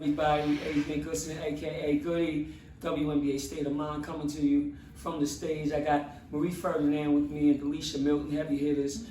Everybody, Adrienne Goodson, aka Goody, WNBA State of Mind, coming to you from the stage. I got Marie Ferdinand with me and Delisha, Milton, heavy hitters,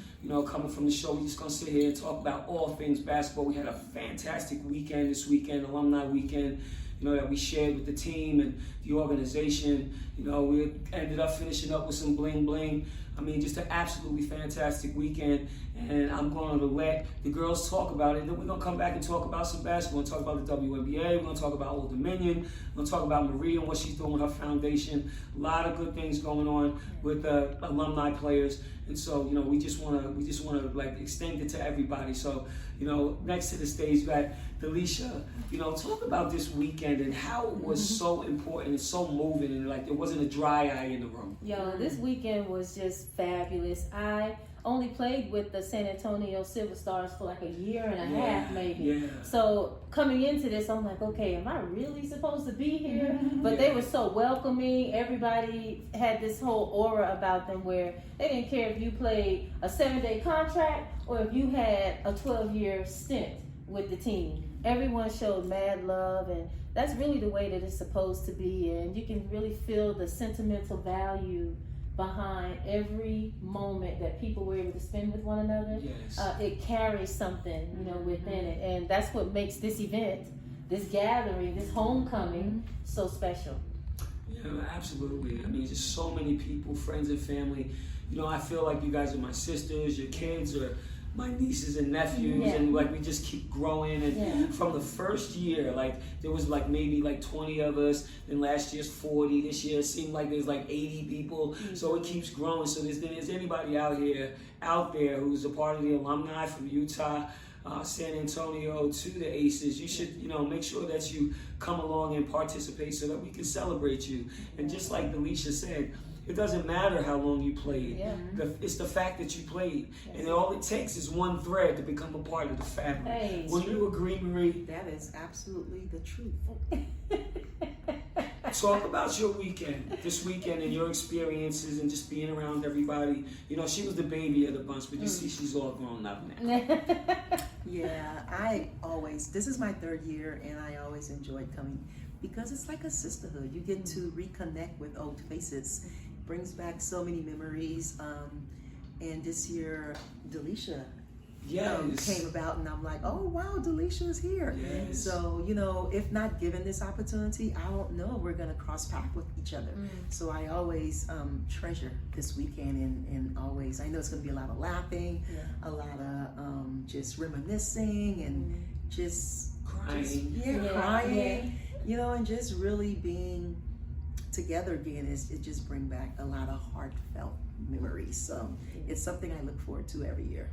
coming from the show. We're just gonna sit here and talk about all things basketball. We had a fantastic weekend this weekend, alumni weekend, that we shared with the team and the organization. We ended up finishing up with some bling bling. I mean, just an absolutely fantastic weekend, and I'm going to let the girls talk about it. Then we're going to come back and talk about some basketball. We're going to talk about the WNBA. We're going to talk about Old Dominion. We're going to talk about Marie and what she's doing with her foundation. A lot of good things going on with alumni players, and so we just want to like extend it to everybody. So next to the stage, we got Delisha. Talk about this weekend and how it was so important and so moving, and like there wasn't a dry eye in the room. Yo, this weekend was just fabulous. I only played with the San Antonio Silver Stars for like a year and a half maybe. Yeah. So coming into this, I'm like, okay, am I really supposed to be here? But they were so welcoming. Everybody had this whole aura about them where they didn't care if you played a 7-day contract or if you had a 12-year stint with the team. Everyone showed mad love, and that's really the way that it's supposed to be, and you can really feel the sentimental value behind every moment that people were able to spend with one another. Yes. It carries something, within it, and that's what makes this event, this gathering, this homecoming so special. Yeah, absolutely. I mean, just so many people, friends and family. I feel like you guys are my sisters, your kids are my nieces and nephews, and like we just keep growing. And from the first year, like there was like maybe like 20 of us, then last year's 40, this year it seemed like there's like 80 people. So it keeps growing. So there's anybody out there who's a part of the alumni from Utah, San Antonio to the Aces, you should make sure that you come along and participate so that we can celebrate you. And just like Delisha said, it doesn't matter how long you played. It's the fact that you played. And all it takes is one thread to become a part of the family. Hey, Would you agree, Marie? That is absolutely the truth. Talk about your weekend, this weekend, and your experiences and just being around everybody. She was the baby of the bunch, but you see she's all grown up now. Yeah, this is my 3rd year, and I always enjoyed coming because it's like a sisterhood. You get to reconnect with old faces. Brings back so many memories. And this year, Delisha came about, and I'm like, oh wow, Delisha is here. Yes. So if not given this opportunity, I don't know if we're gonna cross path with each other. So I always treasure this weekend, and always I know it's gonna be a lot of laughing, a lot of just reminiscing, and just crying, and just really being together again. It just bring back a lot of heartfelt memories. So it's something I look forward to every year.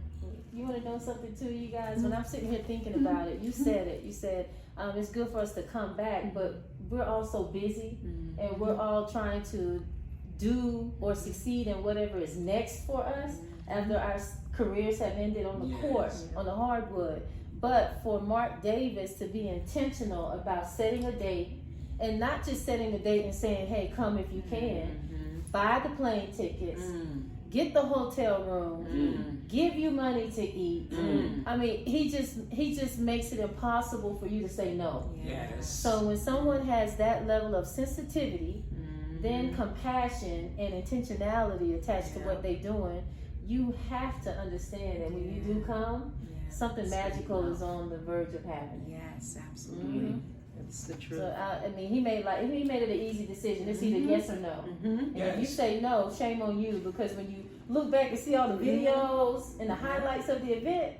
You want to know something too, you guys? When I'm sitting here thinking about it, you said it. You said it's good for us to come back, but we're all so busy, and we're all trying to do or succeed in whatever is next for us after our careers have ended on the court, on the hardwood. But for Mark Davis to be intentional about setting a date, and not just setting a date and saying, hey, come if you can, buy the plane tickets, get the hotel room, give you money to eat. I mean, he just makes it impossible for you to say no. Yes. So when someone has that level of sensitivity, then compassion and intentionality attached to what they're doing, you have to understand that when you do come, something magical is on the verge of happening. Yes, absolutely. It's the truth. So I mean, he made it an easy decision. It's either yes or no. And if you say no, shame on you, because when you look back and see all the videos and the highlights of the event,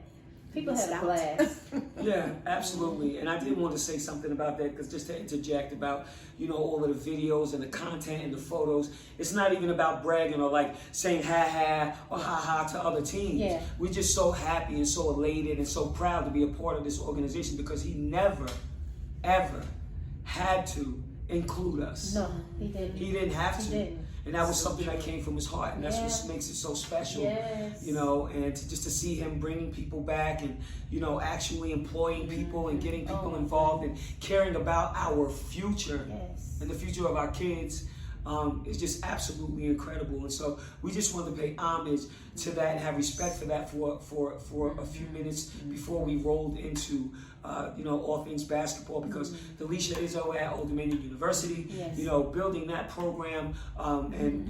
people had a blast. Yeah, absolutely. And I did want to say something about that, because just to interject about all of the videos and the content and the photos, it's not even about bragging or like saying ha ha to other teams. We're just so happy and so elated and so proud to be a part of this organization, because he never ever had to include us. No, he didn't. He didn't have to. He didn't. And that was something that came from his heart, and that's what makes it so special. And just to see him bringing people back, and actually employing people and getting people involved and caring about our future and the future of our kids. is just absolutely incredible. And so we just want to pay homage to that and have respect for that for a few minutes before we rolled into all things basketball, because Delisha is over at Old Dominion University, building that program, and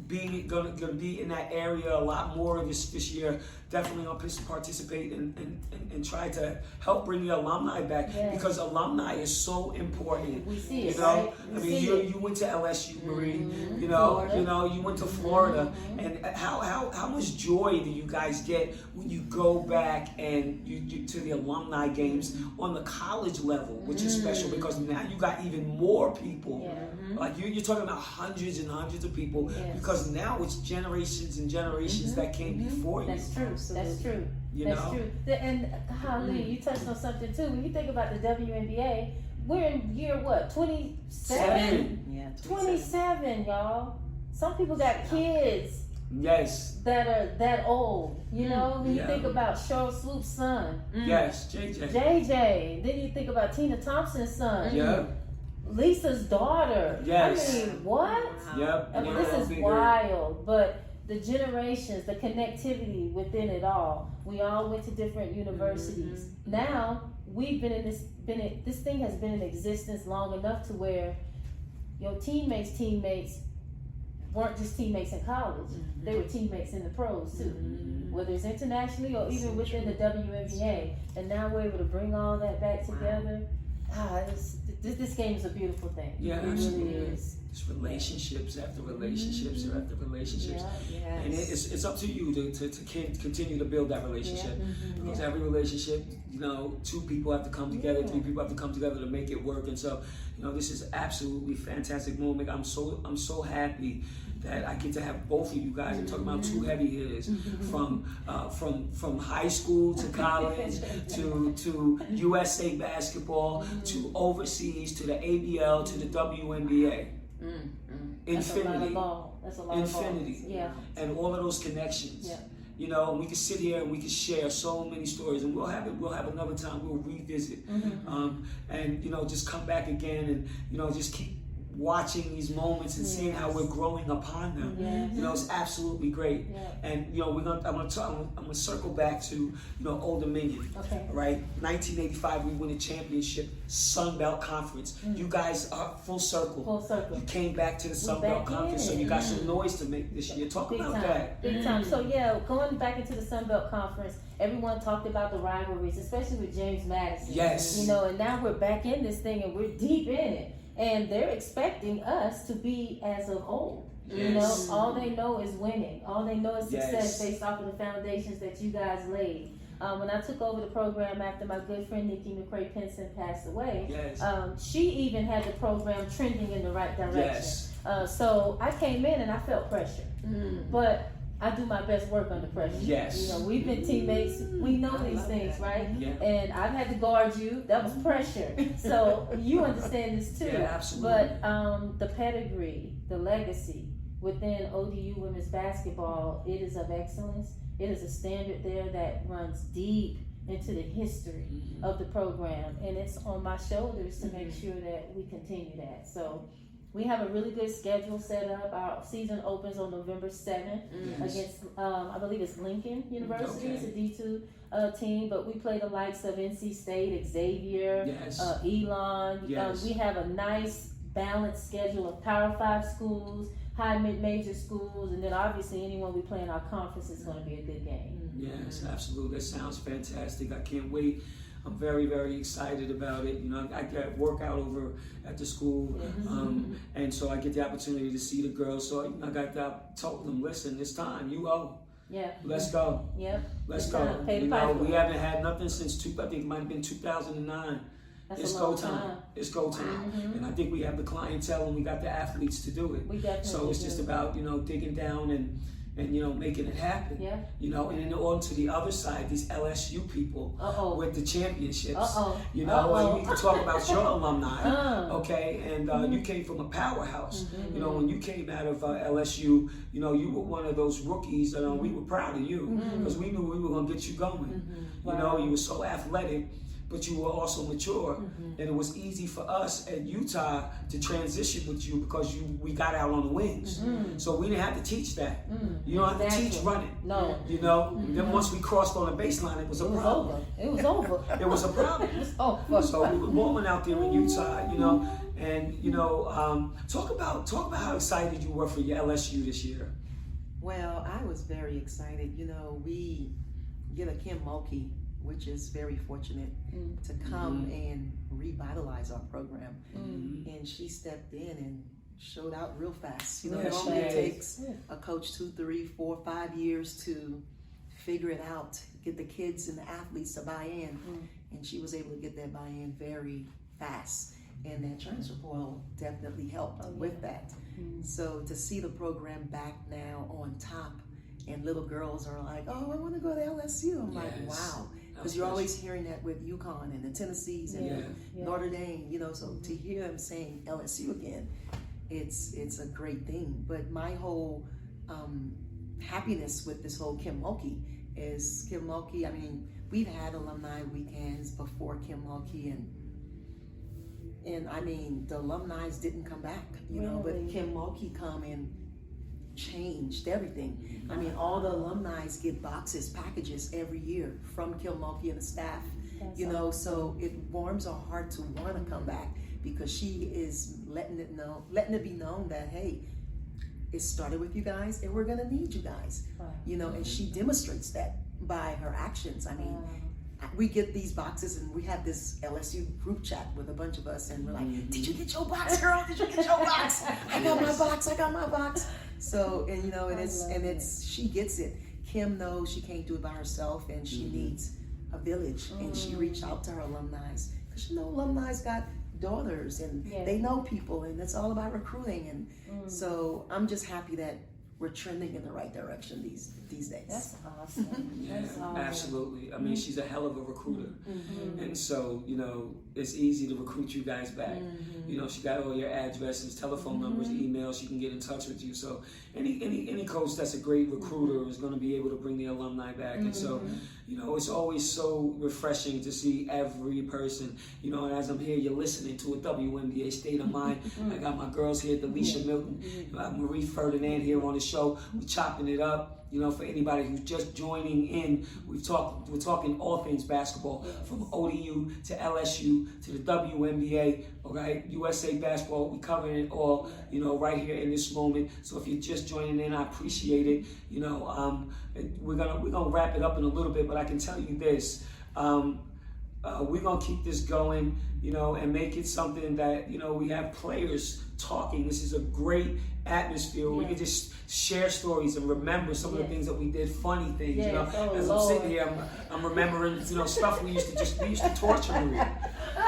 being gonna be in that area a lot more this year. Definitely gonna participate and try to help bring the alumni back, because alumni is so important. We see it, right? We I mean, you went to LSU, Marie. Florida. You went to Florida, and how much joy do you guys get when you go back and you to the alumni games on the college level, which is special because now you got even more people. Like you're talking about hundreds and hundreds of people, because now it's generations and generations that came before you. That's true. That's true. That's true. And Holly, you touched on something too. When you think about the WNBA, we're in year what? 27? Yeah, 27, y'all. Some people got kids. Yes. That are that old. When you think about Cheryl Swoop's son. Yes, JJ. Then you think about Tina Thompson's son. Yeah. Lisa's daughter. Yes. I mean, what? Yep. I mean, this is wild. But the generations, the connectivity within it all. We all went to different universities. Now we've been in this thing has been in existence long enough to where your teammates weren't just teammates in college. They were teammates in the pros too. Whether it's internationally or even within the WNBA. And now we're able to bring all that back together. This game is a beautiful thing. Yeah, it really is. It's relationships after relationships after relationships, and it's up to you to continue to build that relationship, because every relationship, 2 people have to come together, 3 people have to come together to make it work. And so, this is absolutely fantastic moment. I'm so happy that I get to have both of you guys. I'm talking about 2 heavy hitters from high school to college to USA basketball to overseas to the ABL to the WNBA. Infinity. That's a lot of infinity. Yeah. And all of those connections. And we can sit here and we can share so many stories, and we'll have another time. We'll revisit, and just come back again, and just keep watching these moments and seeing how we're growing upon them. It's absolutely great. And I'm gonna circle back to Old Dominion. Okay. Right, 1985 we win a championship, Sun Belt Conference. You guys are full circle. Full circle. You came back to the Sun Belt Conference, so you got some noise to make this year. Talk Big about time. that. Big time. So going back into the Sun Belt Conference, everyone talked about the rivalries, especially with James Madison. Yes. And now we're back in this thing and we're deep in it. And they're expecting us to be as of old. Yes. All they know is winning. All they know is success Yes. based off of the foundations that you guys laid. When I took over the program after my good friend Nikki McCrae Pinson passed away, she even had the program trending in the right direction. Yes. So I came in and I felt pressure. But I do my best work under pressure. Yes. We've been teammates. We know these things, right? Yeah. And I've had to guard you. That was pressure. So you understand this too. Yeah, absolutely. But the pedigree, the legacy within ODU women's basketball, it is of excellence. It is a standard there that runs deep into the history of the program. And it's on my shoulders to make sure that we continue that. So we have a really good schedule set up. Our season opens on November 7th against, I believe it's Lincoln University. It's a D2 team, but we play the likes of NC State, Xavier, Elon. We have a nice balanced schedule of Power 5 schools, high mid-major schools, and then obviously anyone we play in our conference is going to be a good game. Yes, absolutely. That sounds fantastic. I can't wait. I'm very, very excited about it. I get workout over at the school, and so I get the opportunity to see the girls. So I told them, listen, it's time. You owe. Yeah. Let's go. Yep. Let's go. Pay the piper. We haven't had nothing since I think it might have been 2009. It's go time. It's go time. And I think we have the clientele and we got the athletes to do it. We definitely So it's just about digging down and making it happen. Yeah. And then on to the other side, these LSU people with the championships. And we can talk about your alumni, okay? And you came from a powerhouse. When you came out of LSU, you were one of those rookies. We were proud of you because we knew we were going to get you going. You were so athletic. but you were also mature, and it was easy for us at Utah to transition with you because we got out on the wings. So we didn't have to teach that. You don't have to teach running. No. You know, then once we crossed on the baseline, it was a problem. It was over. It was a problem. So we were balling out there in Utah, you know, and you know, talk about how excited you were for your LSU this year. Well, I was very excited. You know, we get a Kim Mulkey, which is very fortunate to come and revitalize our program. And she stepped in and showed out real fast. You know, normally it takes a coach 2, 3, 4, 5 years to figure it out, get the kids and the athletes to buy in. And she was able to get that buy-in very fast. And that transfer portal definitely helped with that. So to see the program back now on top, and little girls are like, oh, I want to go to LSU. I'm like, wow. Because you're always hearing that with UConn and the Tennessees and Notre Dame, you know, so to hear them saying LSU again, it's a great thing. But my whole happiness with this whole Kim Mulkey is Kim Mulkey. I mean, we've had alumni weekends before Kim Mulkey, and I mean, the alumni didn't come back, you know, but Kim Mulkey come and changed everything. I mean, all the alumni get boxes, packages every year from Kim Mulkey and the staff, you know, so it warms our heart to want to come back because she is letting it be known that, hey, it started with you guys and we're going to need you guys, you know, and she demonstrates that by her actions. I mean, we get these boxes and we have this LSU group chat with a bunch of us and we're like, did you get your box, girl? Did you get your box? I got my box. So, and you know, and it's she gets it. Kim knows she can't do it by herself and she needs a village, and she reached out to her alumni because you know alumni's got daughters and they know people, and it's all about recruiting, and so I'm just happy that we're trending in the right direction these days. That's awesome. That's awesome. Absolutely. I mean, she's a hell of a recruiter. And so, you know, it's easy to recruit you guys back. You know, she got all your addresses, telephone numbers, emails, she can get in touch with you. So any coach that's a great recruiter is going to be able to bring the alumni back. And so, you know, it's always so refreshing to see every person, you know, and as I'm here, you're listening to a WNBA State of Mind. I got my girls here, Delisha, Milton, Marie Ferdinand here on the show. We're chopping it up. You know, for anybody who's just joining in, we're talking all things basketball, from ODU to LSU to the WNBA, okay, USA basketball. We covering it all, you know, right here in this moment. So if you're just joining in, I appreciate it. You know, we're gonna wrap it up in a little bit, but I can tell you this. We're gonna keep this going, you know, and make it something that, you know, we have players talking. This is a great atmosphere. We can just share stories and remember some of the things that we did, funny things, you know. As I'm sitting here, I'm remembering, you know, stuff we used to torture Marie.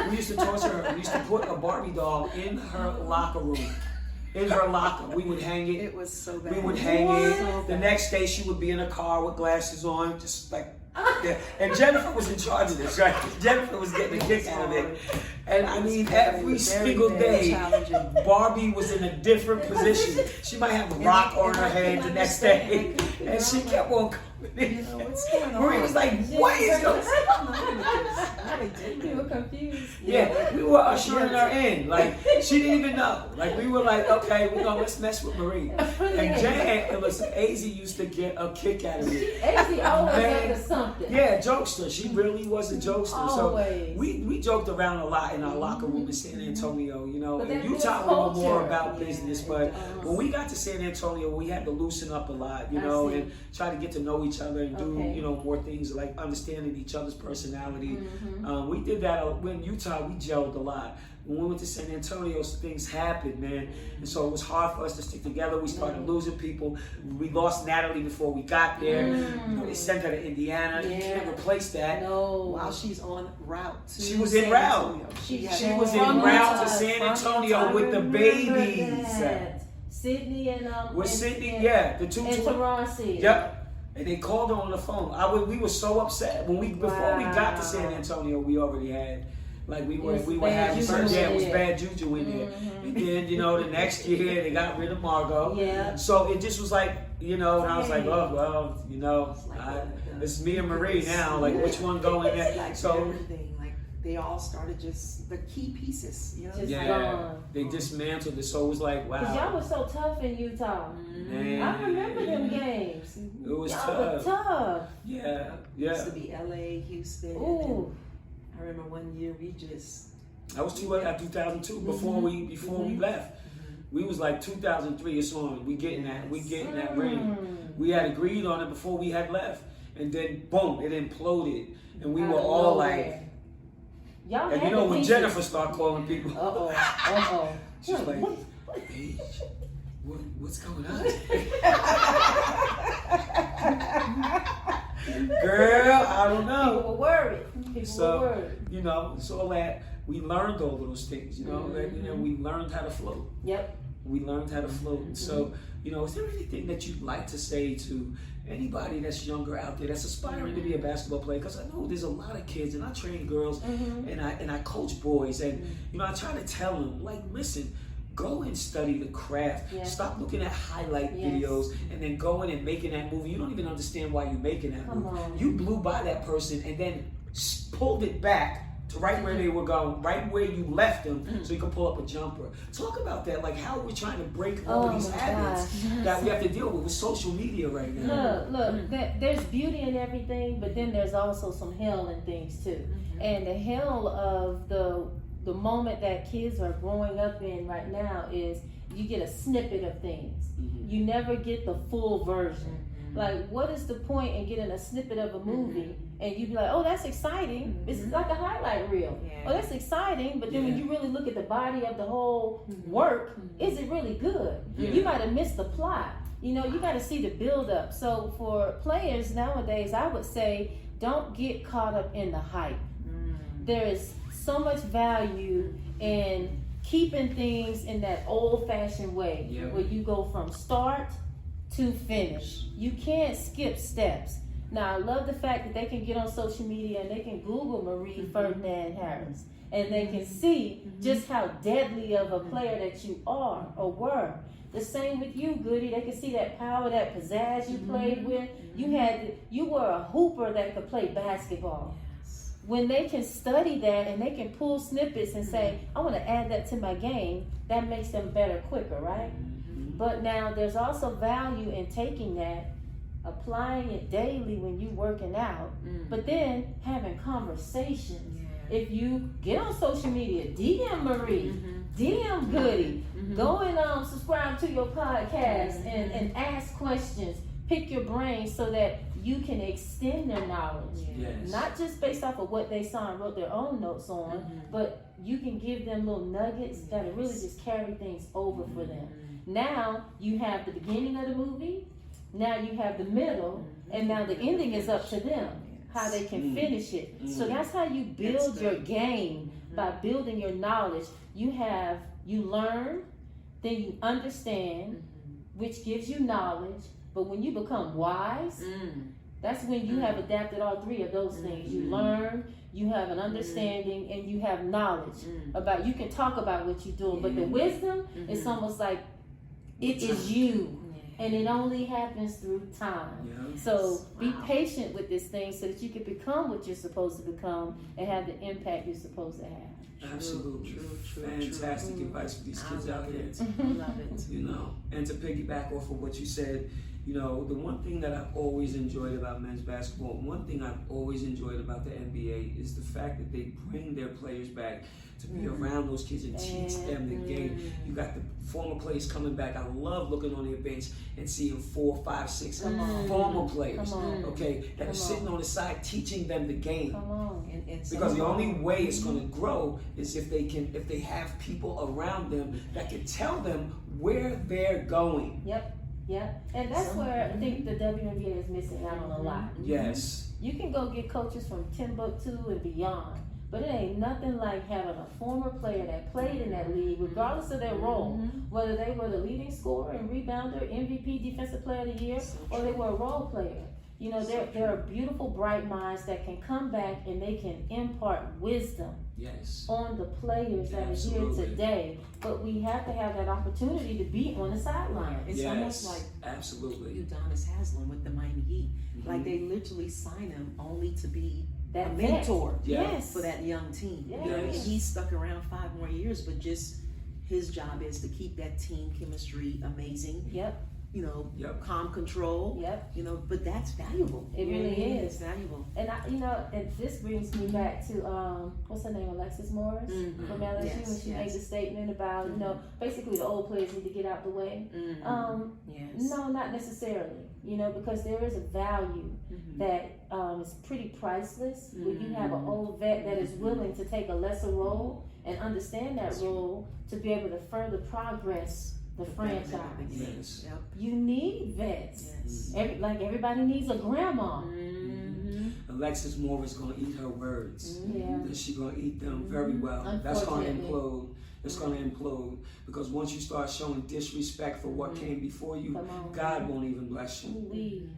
We used to torture her. We used to put a Barbie doll in her locker room. In her locker. We would hang it. It was so bad. We would hang it. The next day she would be in a car with glasses on, just like, and Jennifer was in charge of this, right? Jennifer was getting a kick out of it. And I mean, every single day, Barbie was in a different position. She might have a rock on her head the next day. And she kept on coming in. You know, what's going on? Marie was like, what is going on? We were confused. Yeah, we were ushering her in. Like, she didn't even know. Like, we were like, okay, let's mess with Marie. And Jan, AZ used to get a kick out of it. AZ always up to something. Yeah, jokester. She really was a jokester. Always. So we joked around a lot in our locker room in San Antonio, you know. But in Utah, we were more about business. But when we got to San Antonio, we had to loosen up a lot, you know, and try to get to know each other and do, you know, more things like understanding each other's personality. We did that in Utah. We gelled a lot. When we went to San Antonio, things happened, man. And so it was hard for us to stick together. We started losing people. We lost Natalie before we got there. You know, they sent her to Indiana. You can't replace that. No, while she's on route to She was en route. She was en route to San Antonio with the babies. Sydney and with Sydney, the two. And Taurasi. Yep. And they called her on the phone. We were so upset before we got to San Antonio. We already had. Like we were having certain, it was bad juju in there. And then, you know, the next year they got rid of Margot. Yeah. So it just was like, you know, and I was like, oh, well, you know, it's me and Marie now. Like, which one going there? Like so everything, like they all started just the key pieces, you know. Just Yeah, gone. they dismantled it. So it was like, Cause y'all wow, were so tough in Utah. man, I remember them games. it was Y'all were tough. tough. Yeah, Used yeah. to be LA, Houston. Ooh. I remember one year we just. That was 2002 before we left. We was like 2003. It's on. We getting that ring. We had agreed on it before we had left, and then boom, it imploded, and we Out were of all nowhere. like, Y'all and had you know the when pieces. Jennifer started calling people, she's like, What? Paige, what's going on? Girl, I don't know. People were worried. People So, were worried. you know, it's all that we learned all of those things, you know, that, you know, we learned how to float. Yep. We learned how to float. And so, you know, is there anything that you'd like to say to anybody that's younger out there that's aspiring to be a basketball player? Because I know there's a lot of kids, and I train girls, and I coach boys, and you know, I try to tell them, like, listen, go and study the craft. Yeah. Stop looking at highlight videos and then going and making that movie. You don't even understand why you're making that Come movie. on. You blew by that person and then pulled it back to right where they were going, right where you left them, so you can pull up a jumper. Talk about that, like how we're trying to break all Oh these my habits gosh. that we have to deal with social media right now. Look, there's beauty in everything, but then there's also some hell in things too. And the hell of the moment that kids are growing up in right now is you get a snippet of things. You never get the full version. Like, what is the point in getting a snippet of a movie and you be like, oh, that's exciting. It's like a highlight reel. Oh, that's exciting. But then when you really look at the body of the whole work, is it really good? You might have missed the plot. You know, you got to see the build up. So for players nowadays, I would say, don't get caught up in the hype. There is so much value in keeping things in that old-fashioned way, where you go from start to finish. You can't skip steps. Now, I love the fact that they can get on social media and they can Google Marie Ferdinand-Harris, and they can see just how deadly of a player that you are or were. The same with you, Goody. They can see that power, that pizzazz you played with. You were a hooper that could play basketball. When they can study that and they can pull snippets and say, I want to add that to my game, that makes them better quicker, right? But now there's also value in taking that, applying it daily when you're working out, but then having conversations. If you get on social media, DM Marie, DM Goody, go and subscribe to your podcast and ask questions, pick your brain so that you can extend their knowledge. Not just based off of what they saw and wrote their own notes on, but you can give them little nuggets that'll really just carry things over for them. Now you have the beginning of the movie, now you have the middle, and now the ending is up to them, how they can finish it. So that's how you build your game, by building your knowledge. You learn, then you understand, which gives you knowledge. But when you become wise, that's when you have adapted all three of those things. You learn, you have an understanding, and you have knowledge about, you can talk about what you're doing, but the wisdom, it's almost like it is you. And it only happens through time. So be patient with this thing so that you can become what you're supposed to become and have the impact you're supposed to have. Absolutely. Fantastic advice for these kids out here. I love it. You know, and to piggyback off of what you said, you know, the one thing that I've always enjoyed about men's basketball, one thing I've always enjoyed about the NBA is the fact that they bring their players back to be around those kids and teach them the game. You got the former players coming back. I love looking on their bench and seeing 4, 5, 6 former players, okay, that are sitting on the side teaching them the game. Because the only way it's going to grow is if they have people around them that can tell them where they're going. And that's where I think the WNBA is missing out on a lot. Yes. You can go get coaches from Timbuktu and beyond, but it ain't nothing like having a former player that played in that league, regardless of their role, whether they were the leading scorer and rebounder, MVP, defensive player of the year, or they were a role player. You know, there are beautiful, bright minds that can come back and they can impart wisdom on the players that are here today. But we have to have that opportunity to be on the sideline. It's almost like Udonis Haslem with the Miami Heat. Like they literally sign him only to be that a mentor Yes. for that young team. Yes. You know, and he's stuck around 5 more years, but just his job is to keep that team chemistry amazing. Yep. You know, Yep. calm control. Yep. You know, but that's valuable. It really It's is. valuable. And and this brings me back to what's her name, Alexis Morris from LSU, Yes, when she made the statement about basically the old players need to get out the way. Yes. No, not necessarily. Because there is a value that is pretty priceless when you have an old vet that is willing to take a lesser role and understand that role to be able to further progress the franchise. Yes. Yep. You need vets. Yes. Everybody needs a grandma. Alexis Morris gonna eat her words. Yeah. And she gonna eat them very well. That's gonna Unfortunately. implode. It's gonna implode because once you start showing disrespect for what came before you, Come on. God won't even bless you. Ooh-wee.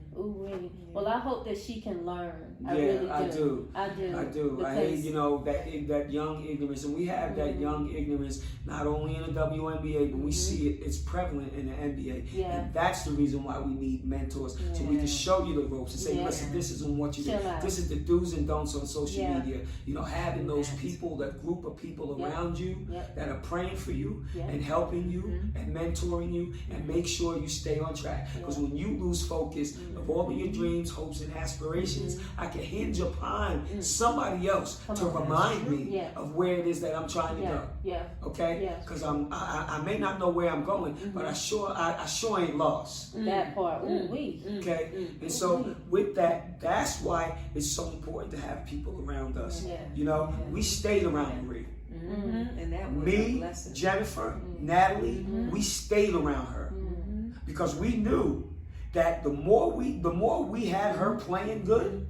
Well, I hope that she can learn. I Yeah, really do. I do. I do. I do. I hate, that young ignorance, and we have that young ignorance not only in the WNBA, but we see it. It's prevalent in the NBA, Yeah. and that's the reason why we need mentors, so we can show you the ropes and say, Yeah. listen, this isn't what you do. Chill out. This is the do's and don'ts on social Yeah. media. Having those people, that group of people around you that are praying for you and helping you and mentoring you, and make sure you stay on track. Because when you lose focus of all of your dreams, hopes, and aspirations, I can hinge upon somebody else to remind me of where it is that I'm trying to go. Yeah. Okay? Yeah. Because I may not know where I'm going, but I sure ain't lost. That part. Ooh-wee. Okay? And so with that, that's why it's so important to have people around us. Yeah. We stayed around Marie. And that was a Me, blessing. Jennifer, Natalie, we stayed around her because we knew that the more we had her playing good,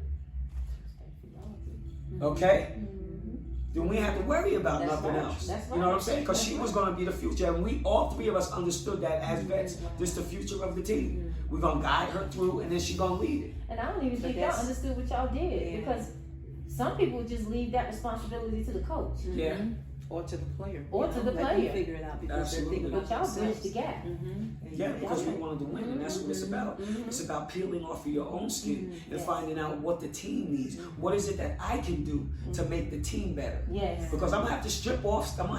okay, then we had to worry about That's nothing right. else. That's You know what I'm right. saying? Because she was going to be the future, and we all 3 of us understood that as vets. This is the future of the team. We're going to guide her through, and then she's going to lead it. And I don't even think y'all understood what y'all did because some people would just leave that responsibility to the coach. Yeah. Or to the player. Or to the Let them player. figure it out because Absolutely. they're thinking But about y'all bridged the gap. Yeah, because we wanted to win, and that's what it's about. It's about peeling off of your own skin and finding out what the team needs. What is it that I can do to make the team better? Yes. Because I'm gonna have to strip off some of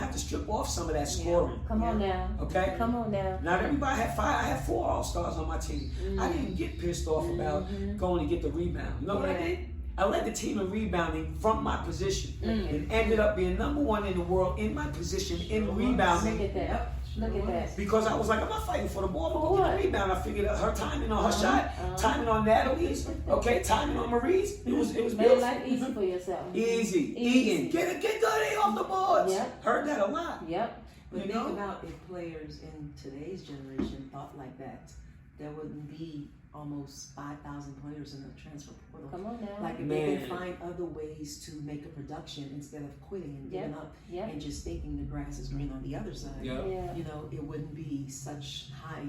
that scoring. Come on now. Okay? Come on now. Not everybody had 5. I had 4 all-stars on my team. I didn't get pissed off about going to get the rebound. You know what I did? I led the team in rebounding from my position and ended up being number 1 in the world in my position in rebounding. Look at that. Look at that. Because I was like, I'm not fighting for the ball. I'm going to get the rebound. I figured out her timing on her shot, timing on Natalie's, okay, timing on Marie's. It was Made beautiful. life easy for yourself. Easy. Eating. Get good A off the boards. Yep. Heard that a lot. Yep. But You think know? about if players in today's generation thought like that, there wouldn't be almost 5,000 players in the transfer portal. Come on now. Like if they can find other ways to make a production instead of quitting and giving up and just thinking the grass is green on the other side, Yeah. Yeah. it wouldn't be such high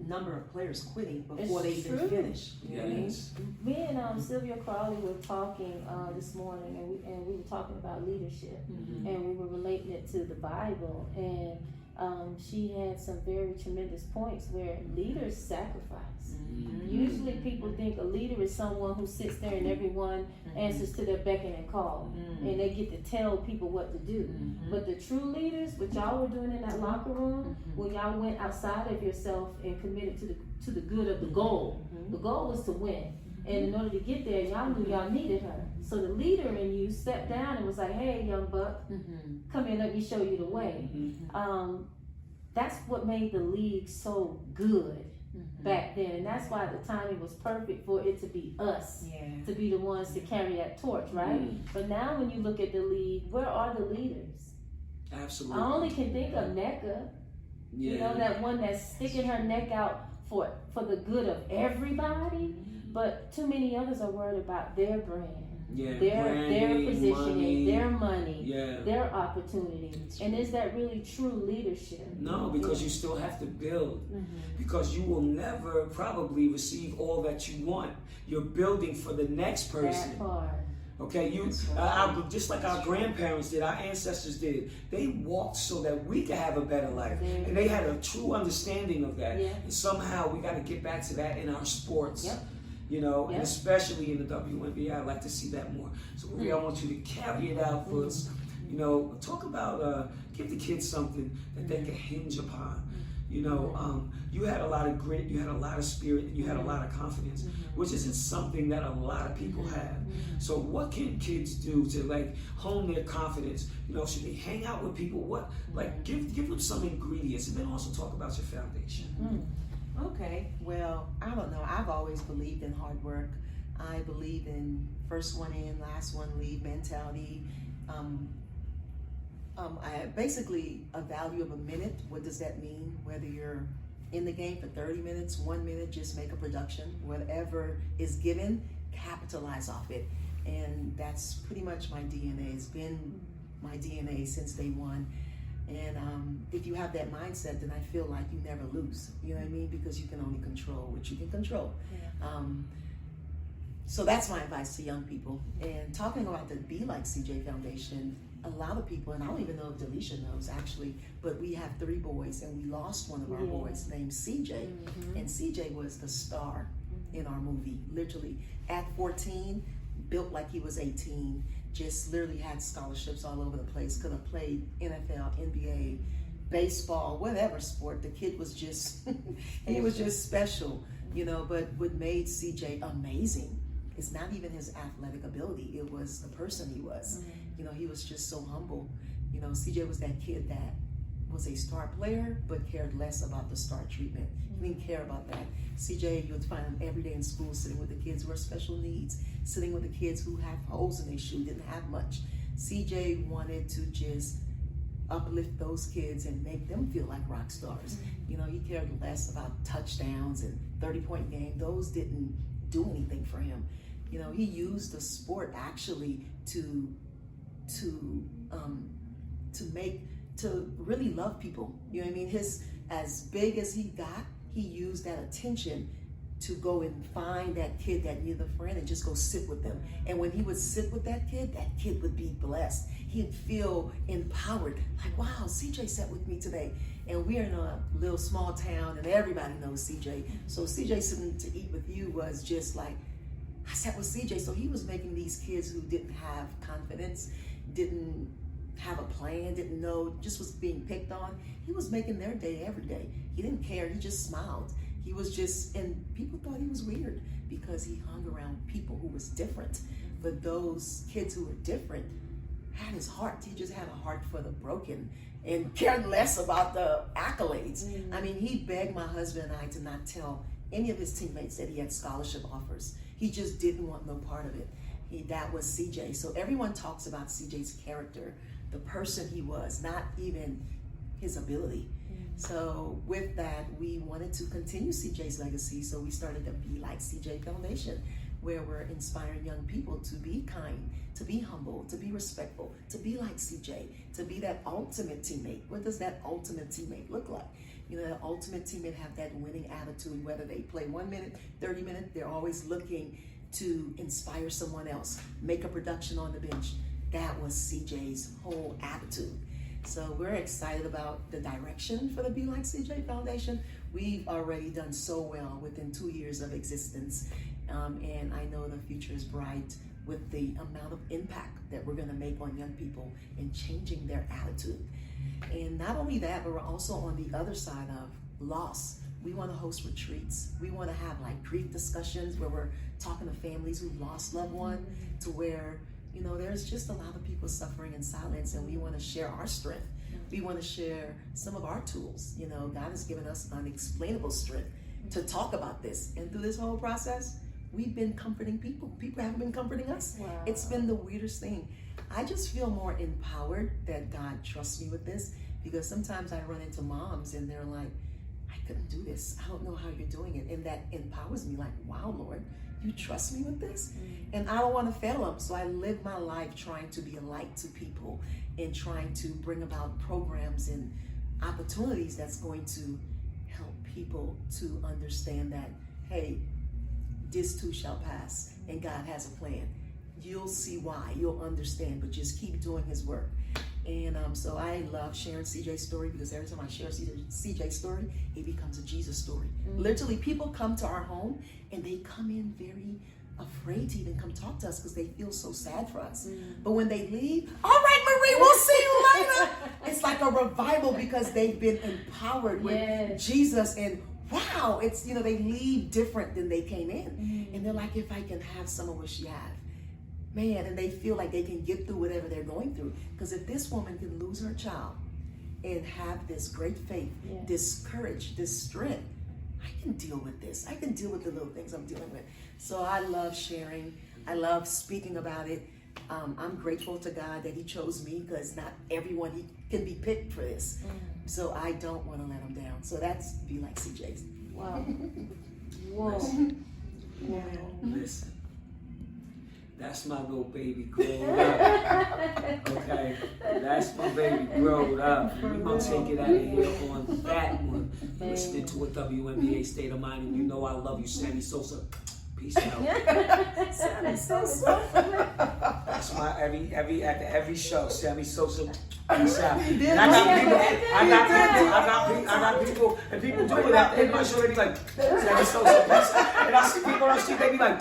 number of players quitting before It's they even true. finish. Yes. Me and Sylvia Crawley were talking this morning, and we were talking about leadership, and we were relating it to the Bible, and she had some very tremendous points where leaders sacrifice. Usually people think a leader is someone who sits there and everyone answers to their beckon and call, and they get to tell people what to do. But the true leaders, what y'all were doing in that locker room, when y'all went outside of yourself and committed to the good of the goal. The goal was to win. And in order to get there, y'all knew y'all needed her. So the leader in you stepped down and was like, hey, young buck, come here, let me show you the way. That's what made the league so good back then. And that's why the timing was perfect for it to be us, to be the ones to carry that torch, right? But now when you look at the league, where are the leaders? Absolutely. I only can think of NECA. You know, that one that's sticking her neck out for the good of everybody. But too many others are worried about their brand, their positioning, their money, their opportunity. And is that really true leadership? No, because you still have to build. Because you will never probably receive all that you want. You're building for the next person. That part. Okay, just like our grandparents did, our ancestors did. They walked so that we could have a better life, and they had a true understanding of that. And somehow we got to get back to that in our sports. you know, Yeah. and especially in the WNBA, I'd like to see that more. So Maria, I want you to carry it out for us. You know, talk about, give the kids something that they can hinge upon. You know, you had a lot of grit, you had a lot of spirit, and you had a lot of confidence, which isn't something that a lot of people have. So what can kids do to like hone their confidence? You know, should they hang out with people? What, like, give them some ingredients, and then also talk about your foundation. Okay, well, I don't know. I've always believed in hard work. I believe in first one in, last one leave mentality. I basically a value of a minute. What does that mean? Whether you're in the game for 30 minutes, 1 minute, just make a production. Whatever is given, capitalize off it. And that's pretty much my DNA. It's been my DNA since day one. And if you have that mindset, then I feel like you never lose. You know what I mean? Because you can only control what you can control. Yeah. So that's my advice to young people. And talking about the Be Like CJ Foundation, a lot of people, and I don't even know if Delisha knows actually, but we have 3 boys, and we lost one of our boys named CJ. And CJ was the star in our movie. Literally at 14, built like he was 18, just literally had scholarships all over the place, could have played NFL, NBA, baseball, whatever sport. The kid was just, he was just special, you know. But what made CJ amazing is not even his athletic ability, it was the person he was. You know, he was just so humble. You know, CJ was that kid that was a star player, but cared less about the star treatment. He didn't care about that. CJ, you would find him every day in school, sitting with the kids who have special needs, sitting with the kids who have holes in their shoe, didn't have much. CJ wanted to just uplift those kids and make them feel like rock stars. You know, he cared less about touchdowns and 30-point game. Those didn't do anything for him. You know, he used the sport actually to really love people. You know what I mean? As big as he got, he used that attention to go and find that kid that needed a friend and just go sit with them. And when he would sit with that kid would be blessed. He'd feel empowered. Like, wow, CJ sat with me today. And we're in a little small town and everybody knows CJ. So CJ sitting to eat with you was just like, I sat with CJ. So he was making these kids who didn't have confidence, didn't have a plan, didn't know, just was being picked on. He was making their day every day. He didn't care, he just smiled. He was just, and people thought he was weird because he hung around people who was different. But those kids who were different had his heart. He just had a heart for the broken and cared less about the accolades. I mean, he begged my husband and I to not tell any of his teammates that he had scholarship offers. He just didn't want no part of it. That was CJ. So everyone talks about CJ's character, the person he was, not even his ability. So with that, we wanted to continue CJ's legacy. So we started the Be Like CJ Foundation, where we're inspiring young people to be kind, to be humble, to be respectful, to be like CJ, to be that ultimate teammate. What does that ultimate teammate look like? You know, that ultimate teammate have that winning attitude, whether they play 1 minute, 30 minutes, they're always looking to inspire someone else, make a production on the bench. That was CJ's whole attitude. So we're excited about the direction for the Be Like CJ Foundation. We've already done so well within 2 years of existence. And I know the future is bright with the amount of impact that we're gonna make on young people and changing their attitude. And not only that, but we're also on the other side of loss. We wanna host retreats. We wanna have like grief discussions where we're talking to families who lost loved one, to where, you know, there's just a lot of people suffering in silence, and we want to share our strength. We want to share some of our tools. You know, God has given us unexplainable strength to talk about this. And through this whole process, we've been comforting people. People haven't been comforting us. Wow. It's been the weirdest thing. I just feel more empowered that God trusts me with this, because sometimes I run into moms and they're like, I couldn't do this. I don't know how you're doing it. And that empowers me, like, wow, Lord, you trust me with this? And I don't want to fail them. So I live my life trying to be a light to people and trying to bring about programs and opportunities that's going to help people to understand that, hey, this too shall pass, and God has a plan. You'll see why, you'll understand, but just keep doing his work. And so I love sharing CJ's story, because every time I share CJ's story, it becomes a Jesus story. Literally, people come to our home and they come in very afraid to even come talk to us because they feel so sad for us. But when they leave, all right, Marie, we'll see you later. It's like a revival because they've been empowered with Jesus, and wow, it's, you know, they leave different than they came in. And they're like, if I can have some of what she had, man, and they feel like they can get through whatever they're going through. Because if this woman can lose her child and have this great faith, this courage, this strength, I can deal with this. I can deal with the little things I'm dealing with. So I love sharing. I love speaking about it. I'm grateful to God that he chose me, because not everyone can be picked for this. So I don't want to let him down. So that's be like CJ's. Wow. Whoa. Wow. Listen. That's my little baby growing up. Okay? That's my baby growing up. We're going to take it out of here on that one. Listening to a WNBA State of Mind, and you know I love you, Sammy Sosa. Peace out. Sammy Sosa. That's my every show, Sammy Sosa. Peace out. did. And I got people, and people do it out there in my show. They be like, Sammy Sosa, peace out. And I see people on the street, they be like,